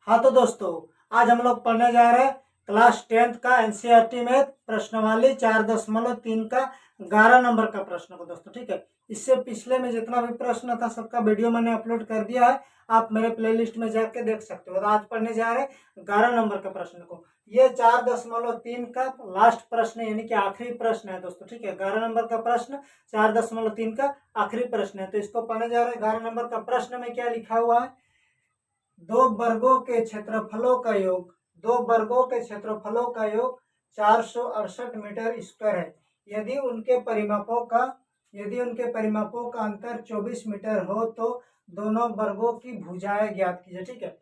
हाँ तो दोस्तों, आज हम लोग पढ़ने जा रहे हैं क्लास 10th का एनसीईआरटी में प्रश्नवाली 4.3 का 11 नंबर का प्रश्न को दोस्तों। ठीक है, इससे पिछले में जितना भी प्रश्न था सबका वीडियो मैंने अपलोड कर दिया है, आप मेरे प्लेलिस्ट में जाके देख सकते हो। तो आज पढ़ने जा रहे हैं 11 नंबर का प्रश्न को। ये 4.3 का लास्ट प्रश्न यानी कि आखिरी प्रश्न है दोस्तों। ठीक है, 11 नंबर का प्रश्न 4.3 का आखिरी प्रश्न है, तो इसको पढ़ने जा रहे हैं। 11 नंबर का प्रश्न में क्या लिखा हुआ है? दो वर्गों के क्षेत्रफलों का योग 468 मीटर स्क्वायर है। यदि उनके परिमापों का अंतर 24 मीटर हो तो दोनों वर्गों की भुजाएं ज्ञात कीजिए। ठीक है,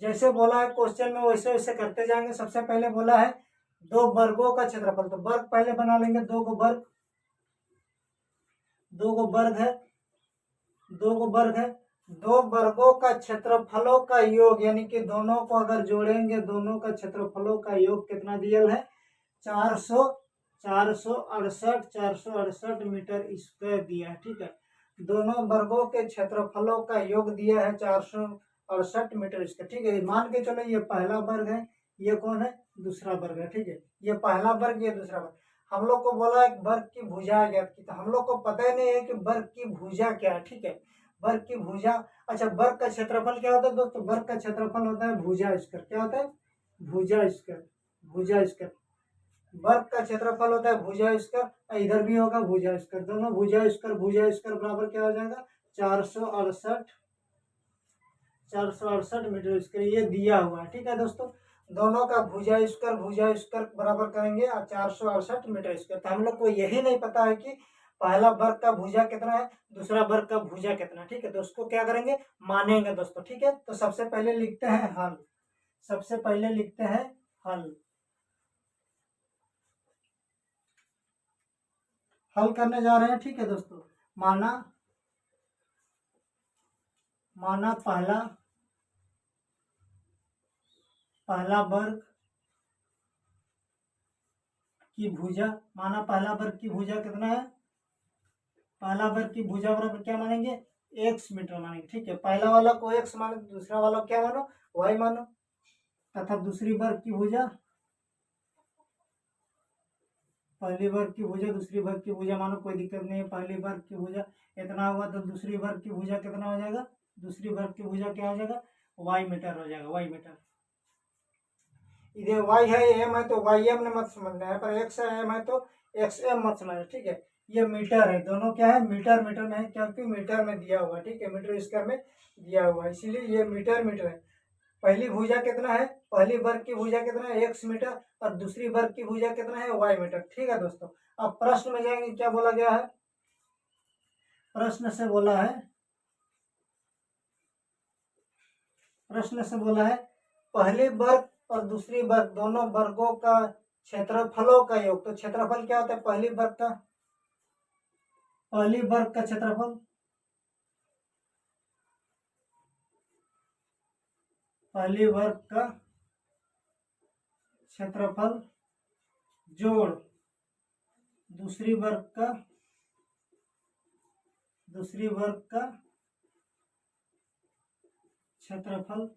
जैसे बोला है क्वेश्चन में वैसे वैसे करते जाएंगे। सबसे पहले बोला है दो वर्गों का क्षेत्रफल, तो वर्ग पहले बना लेंगे। दो गो वर्ग है। दो वर्गों का क्षेत्रफलों का योग यानी कि दोनों को अगर जोड़ेंगे, दोनों का क्षेत्रफलों का योग कितना दिया है? 468 मीटर स्क्वायर दिया है। ठीक है, दोनों वर्गों के क्षेत्रफलों का योग दिया है 468 मीटर स्क्वायर। ठीक है, मान के चलो ये पहला वर्ग है, ये कौन है? दूसरा वर्ग है। ठीक है, ये पहला वर्ग, ये दूसरा वर्ग। हम लोग को बोला है वर्ग की भुजा ज्ञात की, तो हम लोग को पता ही नहीं है कि वर्ग की भुजा क्या है। ठीक है, वर्ग की भुजा, अच्छा वर्ग का क्षेत्रफल क्या होता है दोस्तों? वर्ग का क्षेत्रफल होता है भुजा स्क्वायर। क्या होता है? भुजा स्क्वायर। वर्ग का क्षेत्रफल होता है भुजा स्क्वायर, इधर भी होगा भुजा स्क्वायर। दोनों भुजा स्क्वायर बराबर क्या हो जाएगा? 468 मीटर स्क्वायर, ये दिया हुआ है। ठीक है दोस्तों, दोनों का भुजा स्क्वायर बराबर करेंगे 468 मीटर स्क्वायर। तो हम लोग को यही नहीं पता है कि पहला वर्ग का भुजा कितना है, दूसरा वर्ग का भुजा कितना है। ठीक है, तो उसको क्या करेंगे? मानेंगे दोस्तों। ठीक है, तो सबसे पहले लिखते हैं हल। हल करने जा रहे हैं। ठीक है दोस्तों, माना पहला वर्ग की भुजा, पहला वर्ग की भुजा कितना है? पहला वर्ग की भुजा बराबर क्या मानेंगे? x मीटर मानेंगे। ठीक है, पहला वाला को x मानो, दूसरा वाला क्या मानो? y मानो। तथा दूसरी वर्ग की भुजा, पहली वर्ग की भुजा दूसरी वर्ग की भुजा मानो, कोई दिक्कत नहीं है। पहली वर्ग की भुजा इतना हुआ तो दूसरी वर्ग की भुजा कितना हो जाएगा? दूसरी वर्ग की भुजा क्या हो जाएगा? y मीटर हो जाएगा, y मीटर। इधर y है, m है, तो ym ने मत समझना है, पर x है, m है तो xm मत समझना। ठीक है, ये मीटर है, दोनों क्या है? मीटर में है, क्योंकि मीटर में दिया हुआ है। ठीक है, मीटर स्क्वायर में दिया हुआ है, इसीलिए ये मीटर है। पहली भुजा कितना है? पहली वर्ग की भुजा कितना है? x मीटर, और दूसरी वर्ग की भुजा कितना है? y metre. ठीक है दोस्तों, अब प्रश्न में जाएंगे। क्या बोला गया है? प्रश्न से बोला है पहली वर्ग और दूसरी वर्ग दोनों वर्गों का क्षेत्रफलों का योग। तो क्षेत्रफल क्या होता है? पहली वर्ग का क्षेत्रफल, पहली वर्ग का क्षेत्रफल जोड़ दूसरी वर्ग का क्षेत्रफल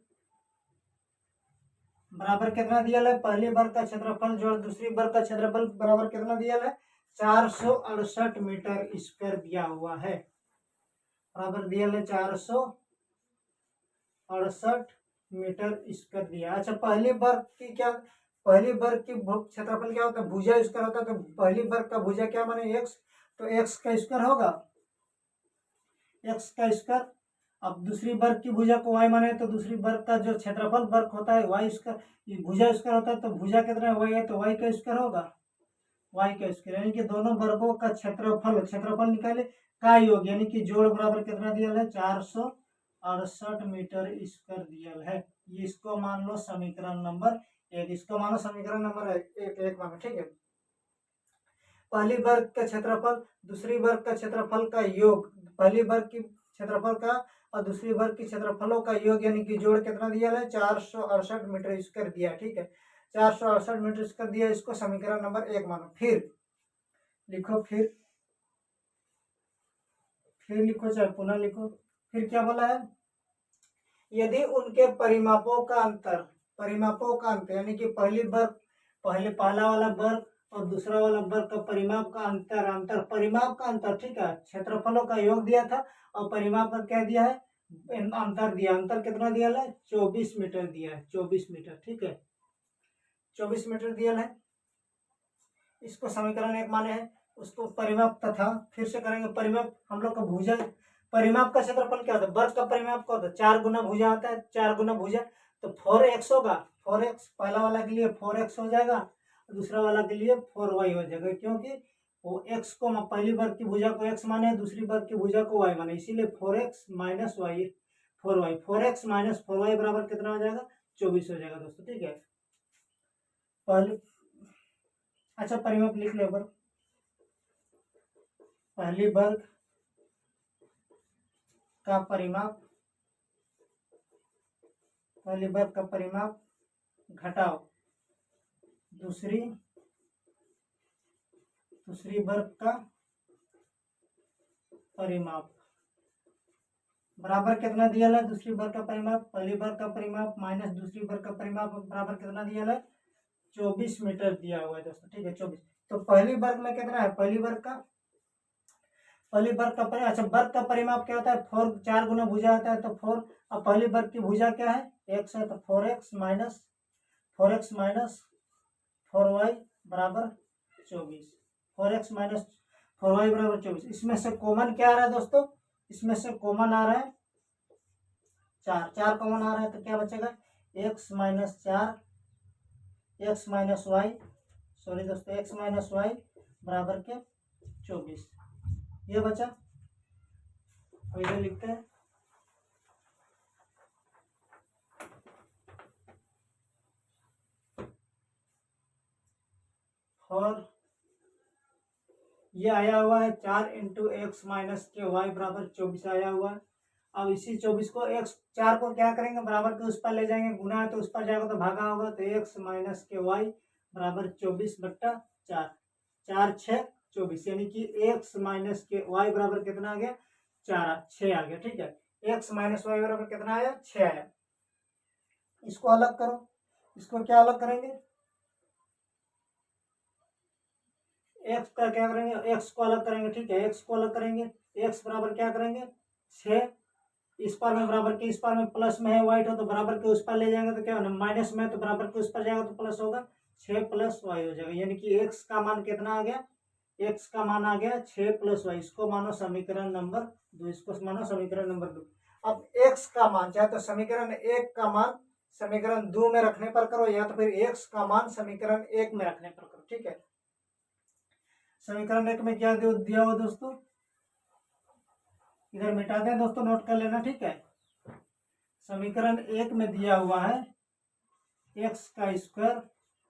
बराबर कितना दिया है? पहली वर्ग का क्षेत्रफल जोड़ दूसरी वर्ग का क्षेत्रफल बराबर कितना दिया है? 468 मीटर स्क्वायर दिया हुआ है। बराबर दिया है 468 मीटर स्क्वायर दिया। अच्छा, पहली वर्ग की क्षेत्रफल क्या होता है? भुजा स्क्वायर होता है, तो पहली वर्ग का भुजा क्या माने? x, तो x का स्क्वायर होगा, x का स्क्वायर। अब दूसरी वर्ग की भुजा को y माने, तो दूसरी वर्ग का जो क्षेत्रफल वर्ग होता है y स्क्वायर, भुजा स्क्वायर होता है, तो भुजा कितना है? y है, तो y का स्क्वायर होगा, y का स्क्वायर। यानी कि दोनों वर्गों का क्षेत्रफल निकाले का योग, यानी कि जोड़ बराबर कितना दिया है? 468 मीटर स्क्वायर दिया है। ये इसको मान लो समीकरण नंबर 1, इसको मानो समीकरण नंबर 1 मानो। ठीक है, पहली वर्ग का क्षेत्रफल दूसरी वर्ग का क्षेत्रफल का योग, पहली वर्ग की क्षेत्रफल का और दूसरी वर्ग की क्षेत्रफलों का योग, यानी कि जोड़ कितना दिया है? 468 मीटर स्क्वायर दिया। ठीक है, 468 मीटर स्क्वायर दिया, इसको समीकरण नंबर 1 मानो। फिर लिखो, फिर लिखो, चाहे पुनः लिखो। फिर क्या बोला है? यदि उनके परिमापों का अंतर यानी कि पहला वाला वर्ग और दूसरा वाला वर्ग का परिमाप का अंतर परिमाप का अंतर, ठीक है, क्षेत्रफलों का योग दिया था और परिमाप का क्या दिया है, अंतर दिया। अंतर कितना दिया है, 24 मीटर दिया है, 24 मीटर, ठीक है, 24 मीटर दिया है। इसको समीकरण 1 माने हैं। उसको परिमाप तथा फिर से करेंगे परिमाप। हम लोग का भुजा परिमाप का क्षेत्रफल क्या होता है, वर्ग का परिमाप क्या होता है, 4 गुना भुजा होता है, 4 गुना भुजा तो 4x होगा। 4x पहला वाला के लिए 4x हो जाएगा, दूसरा वाला के लिए 4y हो जाएगा, क्योंकि वो x को पहली वर्ग की भुजा को x माने, दूसरी वर्ग की भुजा को y माने, इसीलिए 4x minus Y 4y 4x minus 4y बराबर कितना हो जाएगा, 24 हो जाएगा दोस्तों, ठीक है। पहले अच्छा परिमाप लिख लो पर पहली वर्ग का परिमाप, पहली वर्ग का परिमाप घटाओ दूसरी वर्ग का परिमाप बराबर कितना दिया है, दूसरी वर्ग का परिमाप पहली वर्ग का परिमाप माइनस दूसरी वर्ग का परिमाप बराबर कितना दिया है, 24 मीटर दिया हुआ है दोस्तों, ठीक है 24। तो पहली वर्ग में कितना है, पहली वर्ग का अच्छा वर्ग का परिमाप क्या होता है, 4 गुना भुजा होता है तो 4, अब पहली वर्ग की भुजा क्या है, x है, तो 4x माइनस 4y बराबर 24, 4x माइनस 4y बराबर 24। इसमें से कॉमन क्या आ रहा है दोस्तों, इसमें से कॉमन आ रहा है 4 कॉमन आ रहा है, तो क्या बचेगा, x minus 4 x minus Y sorry दोस्तों x माइनस वाई बराबर के 24, ये बचा। इधर लिखते हैं और ये आया हुआ है 4 इंटू एक्स माइनस के वाई बराबर 24 आया हुआ है। अब इसी 24 को x 4 को क्या करेंगे, बराबर के उस पर ले जाएंगे, गुना है तो उस पर जाएगा तो भागा होगा, तो x माइनस के वाई बराबर 24/4, 4 6 24, यानी कि x माइनस के वाई बराबर कितना आ गया, 6 आ गया, ठीक है। x माइनस वाई बराबर कितना आया, 6 आया। इसको अलग करो, इसको क्या अलग करेंगे, x का क्या करेंगे, x को अलग करेंगे, ठीक है, x को अलग करेंगे, x बराबर क्या करेंगे 6, इस पार में बराबर के इस पार में प्लस में है वाइट हो तो बराबर के उस पर ले जाएंगे तो क्या होना, माइनस में तो बराबर के उस पर जाएगा तो प्लस होगा, 6 प्लस वाई हो जाएगा, यानी कि x का मान कितना आ गया, x का मान आ गया 6 प्लस वाई। इसको मानो समीकरण नंबर 2, इसको मानो समीकरण नंबर 2। अब x का मान चाहे तो समीकरण 1 का मान समीकरण 2 में रखने पर करो, या तो फिर x का मान समीकरण 1 में रखने पर करो, ठीक है। समीकरण 1 में क्या दिया हुआ दोस्तों, इधर मिटा दें दोस्तों, नोट कर लेना, ठीक है। समीकरण 1 में दिया हुआ है x का स्क्वायर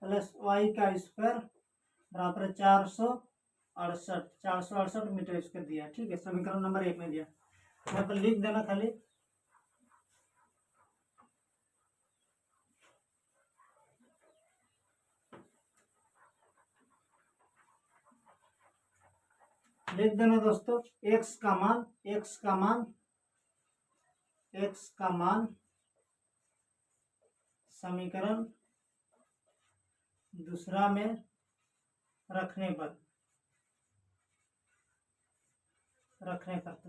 प्लस y का स्क्वायर बराबर 468 मीटर स्क्वायर दिया, ठीक है, समीकरण नंबर 1 में दिया। यहाँ पर लिख देना खाली, लिख देना दोस्तों, x का मान समीकरण दूसरा में रखने पर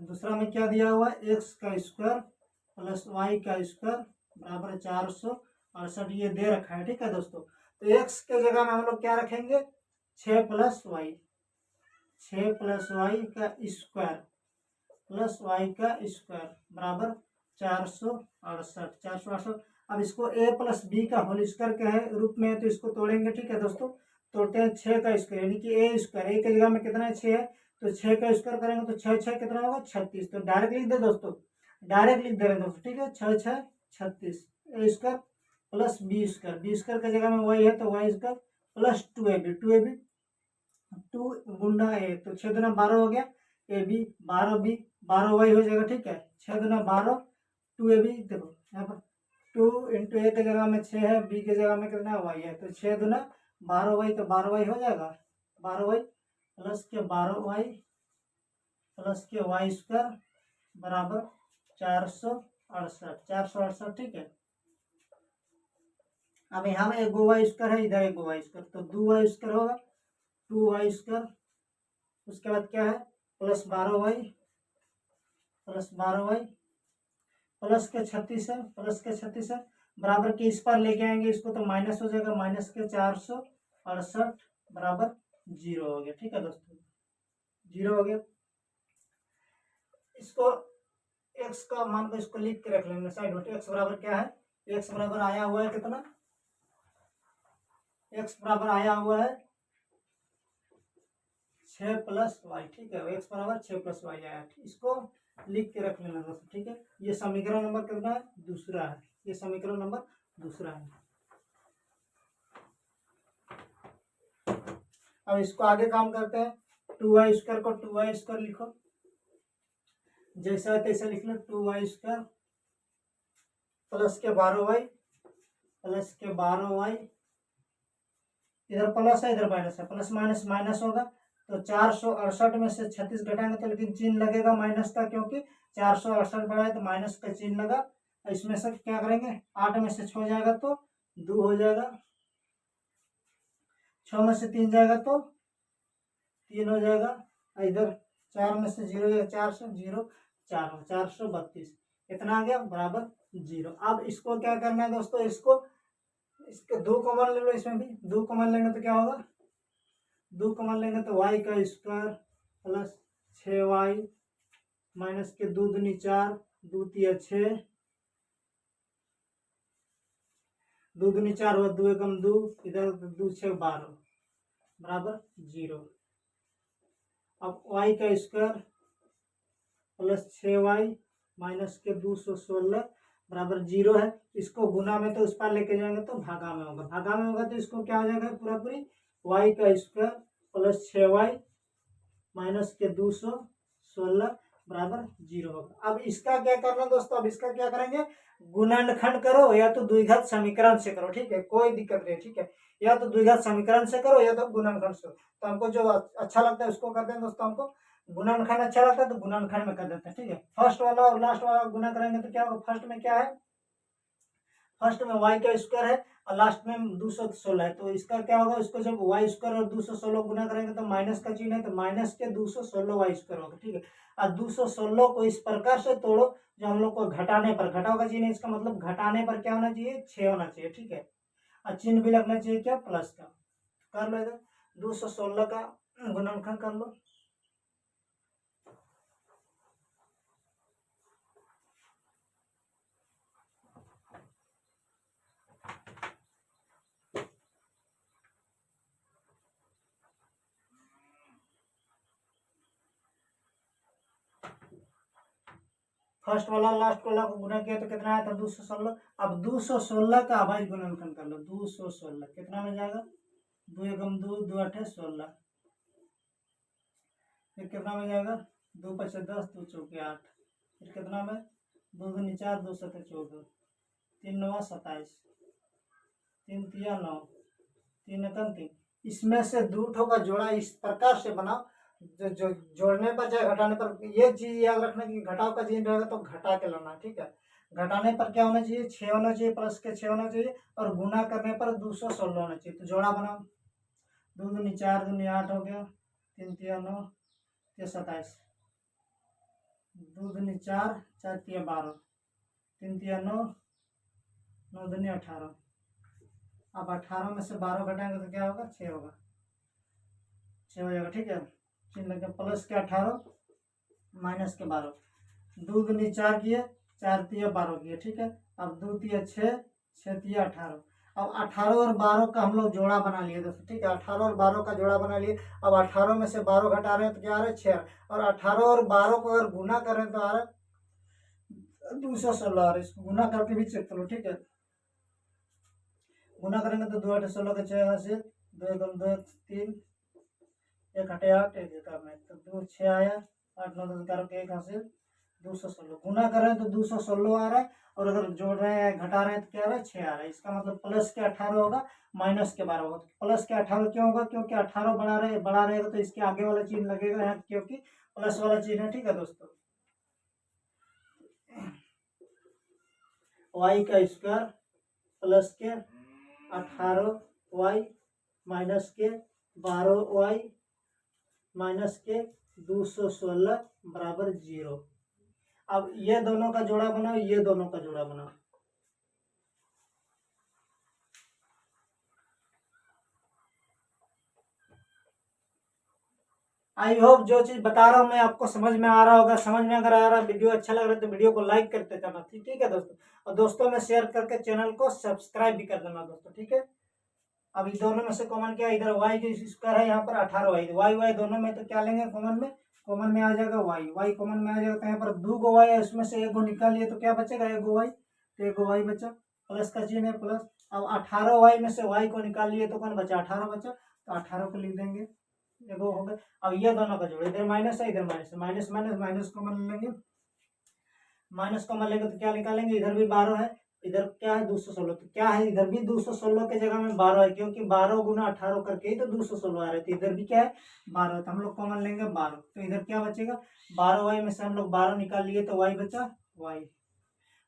दूसरा में क्या दिया हुआ है, x का स्क्वायर प्लस y का स्क्वायर बराबर 468, ये दे रखा है, ठीक है दोस्तों। तो x के जगह में हम लोग क्या रखेंगे, 6 प्लस वाई का स्क्वायर प्लस y का स्क्वायर बराबर 468। अब इसको a प्लस बी का होल स्क्वायर के है रूप में है तो इसको तोड़ेंगे, ठीक है दोस्तों। तोड़ते हैं 6 का स्क्वायर यानी कि a स्क्वायर, a की जगह में कितना है 6 है, तो 6 का स्क्वायर करेंगे तो 6 6 कितना होगा 36, तो डायरेक्ट लिख दे दोस्तों, डायरेक्ट लिख दे रहे हैं दोस्तों, ठीक है, 6 6 36 a square plus B square की जगह में y है तो y स्क्वायर प्लस 2ab 2 गुना a, तो 6 दुना 12 हो गया, ab 12 b 12 y हो जाएगा, ठीक है, 6 दुना 12 2ab, देखो यहाँ पर 2 इंटू ए की जगह में 6 है, बी की जगह में कितना y है, तो 6 दुना 12y, तो 12y हो जाएगा, 12y प्लस के 12y प्लस के वाई स्क्वायर बराबर 468, 68, 468, ठीक है। अब यहाँ में एक गो वाई स्क्वायर है, इधर एक गो वाई स्क्वायर, तो 2 वाई स्क्वायर होगा, 2 वाई स्क्वायर, उसके बाद क्या है plus 12y, plus 12y, plus के 36 है, प्लस के 36 है, बराबर के इस पर लेके आएंगे इसको तो माइनस हो जाएगा, माइनस के 468 बराबर 0 हो गया, ठीक है दोस्तों, 0 हो गया। इसको x का मान को इसको लिख के रख लेंगे साइड में। x बराबर क्या है, x बराबर आया हुआ है कितना, x बराबर आया हुआ है 6 प्लस वाई, ठीक है, x बराबर 6 प्लस वाई आया, इसको लिख के रख लेना दोस्तों, ठीक है। ये समीकरण नंबर कितना है, दूसरा है, ये समीकरण नंबर दूसरा है। अब इसको आगे काम करते हैं, 2y स्क्वायर को 2y स्क्वायर लिखो, जैसा तैसा लिख लो, 2y स्क्वायर प्लस के 12y, प्लस के 12y, इधर प्लस है इधर माइनस है, प्लस माइनस माइनस होगा, तो 468 में से 36 घटाएंगे तो लेकिन चिन्ह लगेगा माइनस का, क्योंकि 468 बढ़ा है तो माइनस का चिन्ह लगा। इसमें से क्या करेंगे, 8 में से 6 जाएगा तो 2 हो जाएगा, 6 में से 3 जाएगा तो 3 हो जाएगा, इधर 4 में से 0 जाएगा, 4 से 0 4 हो, 432, इतना आ गया बराबर 0। अब इसको क्या करना है दोस्तों, इसके 2 कॉमन ले लो, इसमें भी 2 कॉमन लेंगे तो क्या होगा, 2 कॉमन लेंगे तो y का स्क्वायर प्लस 6y माइनस के 2 दूनी 4, 2 तिया 6, 2 दूनी 4 हुआ, 2 एकम 2, इधर 2 6 12 बराबर 0। अब y का स्क्वायर प्लस 6y माइनस के 216 बराबर 0 है। इसको गुना में तो उस पर लेके जाएंगे तो भागा में होगा, भागा में होगा तो इसको क्या हो जाएगा, पूरा पूरी y का स्क्वायर प्लस 6y माइनस के 216 बराबर 0 होगा। अब इसका क्या करना दोस्तों, अब इसका क्या करेंगे, गुणनखंड करो या तो द्विघात समीकरण से करो, ठीक है, कोई दिक्कत नहीं, ठीक है, या तो द्विघात समीकरण से करो या तो गुणनखंड से। तो हमको जो अच्छा लगता है उसको करते हैं दोस्तों, हमको गुणनखंड अच्छा लगता है तो गुणनखंड में कर देते हैं, ठीक है। फर्स्ट वाला और लास्ट वाला गुना करेंगे तो क्या होगा, फर्स्ट में क्या है, फर्स्ट में y का स्क्वायर है और लास्ट में 216 है, तो इसका क्या होगा, इसको जब y स्क्वायर और 216 गुना करेंगे तो माइनस का चिन्ह है, तो माइनस के 216 y स्क्वायर होगा, ठीक है। और 216 को इस प्रकार से तोड़ो जो हम लोग को घटाने पर, घटाव का चिन्ह, इसका मतलब घटाने पर क्या होना चाहिए, 6 होना चाहिए, ठीक है, और चिन्ह भी लगना चाहिए क्या, प्लस का। कर लो इधर 216 का गुणनखंड कर लो, फर्स्ट वाला लास्ट वाला को गुना किया तो कितना आया था, 216। अब 216 का अभाज्य गुणनखंड कर लो, 216 कितना में जाएगा, 2 एकम 2, 2 8 16, फिर कितना में जाएगा, 2 5 10, 2 चौके 8, फिर कितना में 2 दूनी 4, 2 7 14, 3 9 27, 3 तिया 9, 3 एकम 3। इसमें से 2 ठो का जोड़ा इस प्रकार से बनाओ जो जोड़ने पर चाहे घटाने पर, ये चीज याद रखना कि घटाव का चिन्ह रहेगा तो घटा के लाना, ठीक है। घटाने पर क्या होना चाहिए, 6 होना चाहिए, प्लस के 6 होना चाहिए, और गुना करने पर 216 होना चाहिए। तो जोड़ा बनाओ, 2 दूनी 4, दूनी 8 हो गया, 3 तिया 9, 3 27, 2 दूनी 4, 4 तिया 12, 3 तिया 9, 9 दूनी 18। अब 18 में से 12 घटाएंगे तो क्या होगा, 6 होगा, 6 हो जाएगा, ठीक है। चिन्ह लगे प्लस के 18 माइनस के 12, 2 दूनी 4 किए, 4 तिया 12 किए, ठीक है। अब 2 तिया 6, 6 तिया 18। अब 18 और 12 का हम लोग जोड़ा बना लिए दोस्तों, ठीक है, 18 और 12 का जोड़ा बना लिए। अब 18 में से 12 घटा रहे हैं तो क्या आ रहा है, 6, और 18 और 12 को अगर गुना करें तो आ रहा है 216 आ रहा है। इसको गुना करके भी चेक करो, ठीक है। गुना करेंगे तो 2 8 16 का 6 हासिल, 2 एकम 2 3, 1 8 8, 1 एकम में तो 2 6 आया, 8 9 10 11 के 1 हासिल 216। गुना कर रहे हैं तो 216 आ रहा है, और अगर जोड़ रहे हैं घटा रहे हैं तो क्या आ रहा है, 6 आ रहा है। इसका मतलब प्लस के 18 होगा, माइनस के 12 होगा। प्लस के 18 क्यों होगा, क्योंकि 18 बड़ा रहेगा तो इसके आगे वाला चिन्ह लगेगा यहाँ, क्योंकि प्लस वाला चिन्ह है, ठीक है दोस्तों। वाई का स्क्वायर प्लस के 18y माइनस के 12y माइनस के 216 बराबर 0। अब ये दोनों का जोड़ा बनाओ, ये दोनों का जोड़ा बनाओ। आई होप जो चीज बता रहा हूँ मैं आपको समझ में आ रहा होगा। समझ में अगर आ रहा वीडियो अच्छा लग रहा है तो वीडियो को लाइक करते जाना, ठीक है दोस्तों, और दोस्तों में शेयर करके चैनल को सब्सक्राइब भी कर देना दोस्तों, ठीक है। अब इन दोनों में से कॉमन क्या है, इधर वाई की स्क्वायर है, यहाँ पर 18y, वाई वाई दोनों में तो क्या लेंगे कॉमन में आ जाएगा वाई, वाई कॉमन में आ जाएगा। तो यहाँ पर 2 वाई है, उसमें से 1 गो निकालिए तो क्या बचेगा, 1 वाई, तो 1 वाई बचा, प्लस का चिन्ह है प्लस। अब 18y में से y को निकालिए तो कौन बचा, 18 बचा, तो 18 को लिख देंगे, देखो हो गया। अब ये दोनों का जोड़, इधर माइनस है, इधर माइनस है, माइनस माइनस माइनस कॉमन लेंगे, माइनस कॉमन लेंगे तो क्या निकालेंगे, इधर भी 12 है, इधर क्या है 216, तो क्या है इधर भी 216 के जगह में 12 है, क्योंकि 12 गुना 18 करके ही तो 216 आ रहे थे, इधर भी क्या है 12, तो हम लोग कॉमन लेंगे 12, तो इधर क्या बचेगा 12y में से हम लोग 12 निकाल लिए तो y बचा y।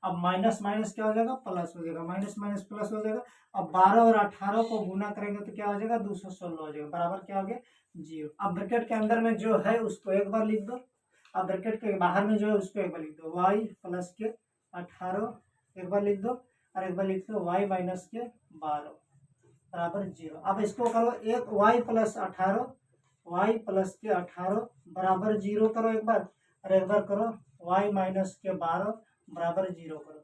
अब माइनस माइनस क्या हो जाएगा, प्लस हो जाएगा, माइनस माइनस प्लस हो जाएगा। अब 12 और 18 को गुना करेंगे तो क्या हो जाएगा 216 हो जाएगा, बराबर क्या हो गया 0। अब ब्रैकेट के अंदर में जो है उसको एक बार लिख दो, अब ब्रैकेट के बाहर में जो है उसको एक बार लिख दो, y प्लस के 18 एक बार लिख दो, और एक बार लिख दो y माइनस के 12 बराबर 0। अब इसको करो एक y प्लस 18, y प्लस के 18 बराबर 0 करो एक बार, और एक बार करो y माइनस के 12 बराबर 0 करो।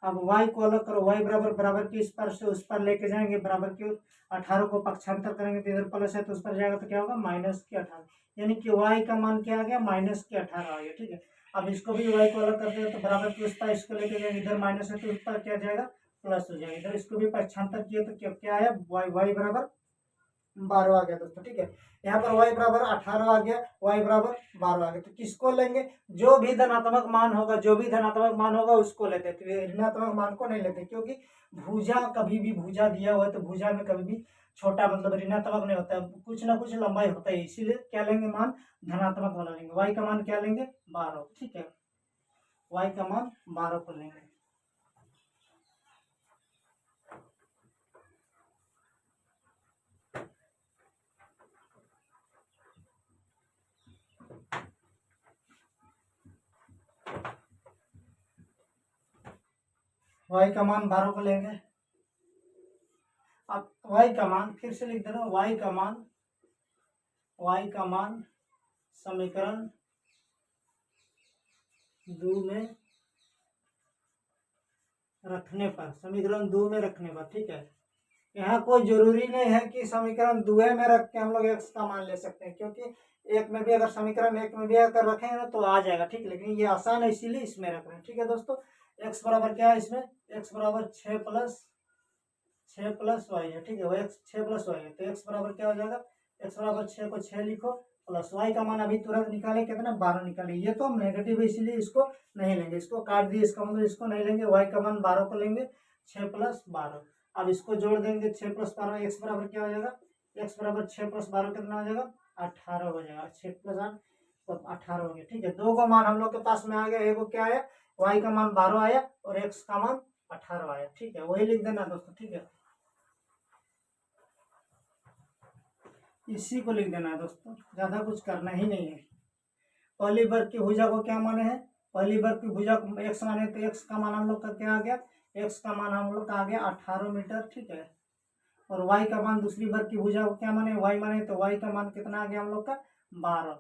अब y को अलग करो, y बराबर बराबर के इस पर से उस पर लेके जाएंगे, बराबर के 18 को पक्षांतर करेंगे तो इधर प्लस है तो उस पर जाएगा तो क्या होगा माइनस के 18, यानी कि y का मान क्या आ गया माइनस के 18 आ गया, ठीक है। अब इसको भी y को अलग करते हैं तो बराबर के उस पर इसको लेके जाएंगे, इधर माइनस है तो उस पर क्या जाएगा प्लस हो जाएगा, इधर इसको भी पक्षांतर किया तो क्या आया y बराबर 12 आ गया दोस्तों, ठीक है। यहाँ पर y बराबर 18 आ गया, y बराबर 12 आ गया, तो किसको लेंगे, जो भी धनात्मक मान होगा, जो भी धनात्मक मान होगा उसको लेते हैं, तो ऋणात्मक मान को नहीं लेते, क्योंकि भुजा कभी भी भुजा दिया हुआ है तो भुजा में कभी भी छोटा मतलब ऋणात्मक नहीं होता है, कुछ ना कुछ लंबाई होता है, इसीलिए क्या लेंगे मान धनात्मक वाला लेंगे। y का मान क्या लेंगे 12, ठीक है, y का मान 12 को लेंगे। y का मान 12 को लेंगे। अब y का मान फिर से लिख दे रहा हूँ, y का मान समीकरण 2 में रखने पर, समीकरण 2 में रखने पर, ठीक है। यहाँ कोई जरूरी नहीं है कि समीकरण 2 में रख के हम लोग x का मान ले सकते हैं, क्योंकि एक में भी अगर समीकरण एक में भी अगर रखेंगे ना तो आ जाएगा, ठीक है, लेकिन ये आसान है इसीलिए इसमें रख रहे हैं, ठीक है दोस्तों। x बराबर क्या है इसमें, x बराबर 6 प्लस वाई है, ठीक है, वो 6 प्लस वाई है, तो x बराबर क्या हो जाएगा, x बराबर 6 को 6 लिखो प्लस y का मान अभी तुरंत निकाले कितना 12 निकाले, ये तो नेगेटिव है इसीलिए इसको नहीं लेंगे, इसको काट दिए, इसका मतलब इसको नहीं लेंगे, y का मान 12 को लेंगे 6 प्लस 12। अब इसको जोड़ देंगे 6 प्लस 12, x बराबर क्या हो जाएगा, x बराबर 6 प्लस 12 कितना हो जाएगा 18 हो जाएगा, 6 प्लस 8 तो 18 हो गया, ठीक है। दो को मान हम लोग के पास में आ गया, एक को क्या आया y का मान 12 आया और x का मान 18 आया, ठीक है, वही लिख देना दोस्तों, ठीक है, इसी को लिख देना है दोस्तों, ज्यादा कुछ करना ही नहीं है। पहली वर्ग की भुजा को क्या माने हैं, पहली वर्ग की भुजा को x माने तो x का मान हम लोग का क्या आ गया, x का मान हम लोग का आ गया 18 मीटर, ठीक है। और y का मान दूसरी वर्ग की भुजा को क्या माने, y माने तो y का मान कितना आ गया हम लोग का 12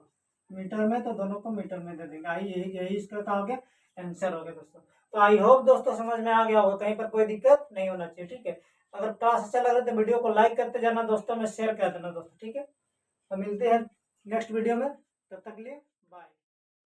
मीटर में, तो दोनों को मीटर में दे देंगे। यही इसका क्या हो गया आंसर हो गया दोस्तों। तो आई होप दोस्तों समझ में आ गया होगा, कहीं पर कोई दिक्कत नहीं होना चाहिए, ठीक है। अगर क्लास अच्छा लग रहा है तो वीडियो को लाइक करते जाना दोस्तों में, शेयर कर देना दोस्तों, ठीक है। तो मिलते हैं नेक्स्ट वीडियो में, तब तक के लिए।